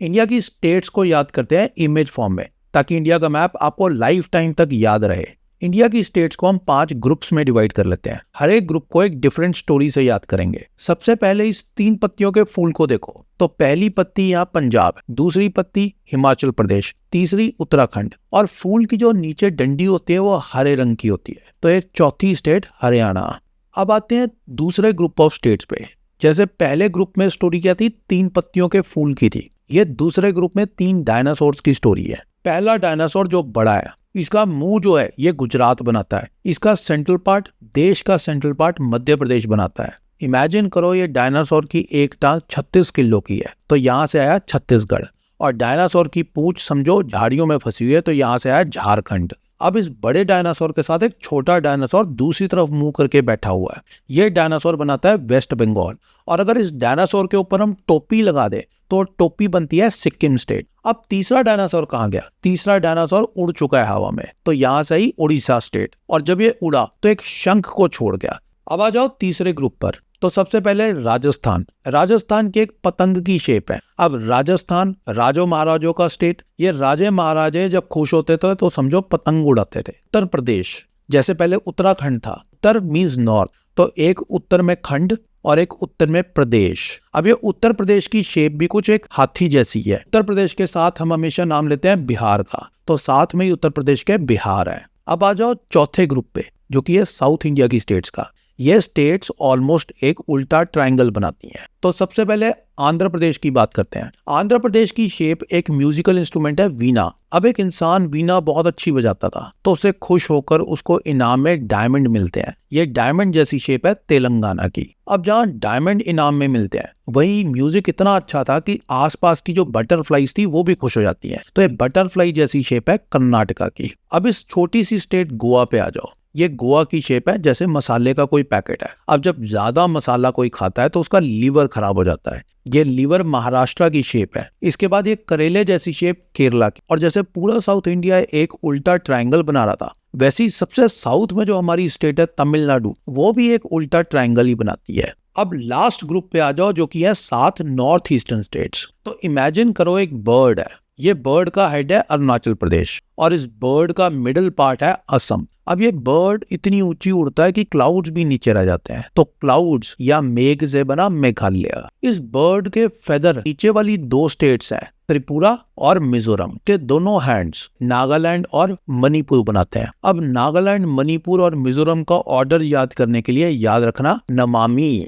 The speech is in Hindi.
इंडिया की स्टेट्स को याद करते हैं इमेज फॉर्म में, ताकि इंडिया का मैप आपको लाइफ टाइम तक याद रहे। इंडिया की स्टेट्स को हम 5 ग्रुप्स में डिवाइड कर लेते हैं। हर एक ग्रुप को एक डिफरेंट स्टोरी से याद करेंगे। सबसे पहले इस 3 पत्तियों के फूल को देखो। तो पहली पत्ती यहाँ पंजाब, दूसरी पत्ती हिमाचल प्रदेश, तीसरी उत्तराखंड, और फूल की जो नीचे डंडी होती है वो हरे रंग की होती है। तो एक चौथी स्टेट हरियाणा। अब आते हैं दूसरे ग्रुप ऑफ स्टेट्स पे। जैसे पहले ग्रुप में स्टोरी क्या थी, 3 पत्तियों के फूल की थी। ये दूसरे ग्रुप में 3 डायनासोर्स की स्टोरी है। पहला डायनासोर जो बड़ा है, इसका मुंह जो है ये गुजरात बनाता है। इसका सेंट्रल पार्ट, देश का सेंट्रल पार्ट मध्य प्रदेश बनाता है। इमेजिन करो ये डायनासोर की एक टांग 36 किलो की है, तो यहाँ से आया छत्तीसगढ़। और डायनासोर की पूंछ समझो झाड़ियों में फंसी हुई है, तो यहाँ से आया झारखंड। अब इस बड़े डायनासोर के साथ एक छोटा डायनासोर दूसरी तरफ मुंह करके बैठा हुआ है। ये डायनासोर बनाता है वेस्ट बंगाल। और अगर इस डायनासोर के ऊपर हम टोपी लगा दे तो टोपी बनती है सिक्किम स्टेट। अब तीसरा डायनासोर कहाँ गया? तीसरा डायनासोर उड़ चुका है हवा में, तो यहाँ से ही उड़ीसा स्टेट। और जब ये उड़ा तो एक शंख को छोड़ गया। अब आ जाओ तीसरे ग्रुप पर। तो सबसे पहले राजस्थान। राजस्थान की एक पतंग की शेप है। अब राजस्थान राजो महाराजों का स्टेट। ये राजे महाराजे जब खुश होते थे तो समझो पतंग उड़ाते थे। उत्तर प्रदेश, जैसे पहले उत्तराखंड था, उत्तर मीन्स नॉर्थ, तो एक उत्तर में खंड और एक उत्तर में प्रदेश। अब ये उत्तर प्रदेश की शेप भी कुछ एक हाथी जैसी है। उत्तर प्रदेश के साथ हम हमेशा नाम लेते हैं बिहार का, तो साथ में ही उत्तर प्रदेश के बिहार है। अब आ जाओ चौथे ग्रुप पे, जो कि है साउथ इंडिया की स्टेट्स का। ये स्टेट्स ऑलमोस्ट एक उल्टा ट्रायंगल बनाती हैं। तो सबसे पहले आंध्र प्रदेश की बात करते हैं। आंध्र प्रदेश की शेप एक म्यूजिकल इंस्ट्रूमेंट है, वीणा। अब एक इंसान वीणा बहुत अच्छी बजाता था, तो उसे खुश होकर उसको इनाम में डायमंड मिलते हैं। ये डायमंड जैसी शेप है तेलंगाना की। अब जहाँ डायमंड इनाम में मिलते हैं, वही म्यूजिक इतना अच्छा था कि आसपास की जो बटरफ्लाईज थी वो भी खुश हो जाती है। तो ये बटरफ्लाई जैसी शेप है कर्नाटका की। अब इस छोटी सी स्टेट गोवा पे आ जाओ। ये गोवा की शेप है जैसे मसाले का कोई पैकेट है। अब जब ज्यादा मसाला कोई खाता है तो उसका लीवर खराब हो जाता है। ये लीवर महाराष्ट्र की शेप है। इसके बाद ये करेले जैसी शेप केरला की। और जैसे पूरा साउथ इंडिया एक उल्टा ट्रायंगल बना रहा था, वैसे ही सबसे साउथ में जो हमारी स्टेट है तमिलनाडु, वो भी एक उल्टा ट्रायंगल ही बनाती है। अब लास्ट ग्रुप पे आ जाओ, जो कि है 7 नॉर्थ ईस्टर्न स्टेट्स। तो इमेजिन करो एक बर्ड है। ये बर्ड का हेड है अरुणाचल प्रदेश और इस बर्ड का मिडिल पार्ट है असम। अब ये बर्ड इतनी ऊंची उड़ता है कि क्लाउड्स भी नीचे रह जाते हैं, तो क्लाउड्स या मेघ से बना मेघालय। इस बर्ड के फेदर नीचे वाली 2 स्टेट्स हैं, त्रिपुरा और मिजोरम, के दोनों हैंड्स नागालैंड और मणिपुर बनाते हैं। अब नागालैंड, मणिपुर और मिजोरम का ऑर्डर याद करने के लिए याद रखना नमामि।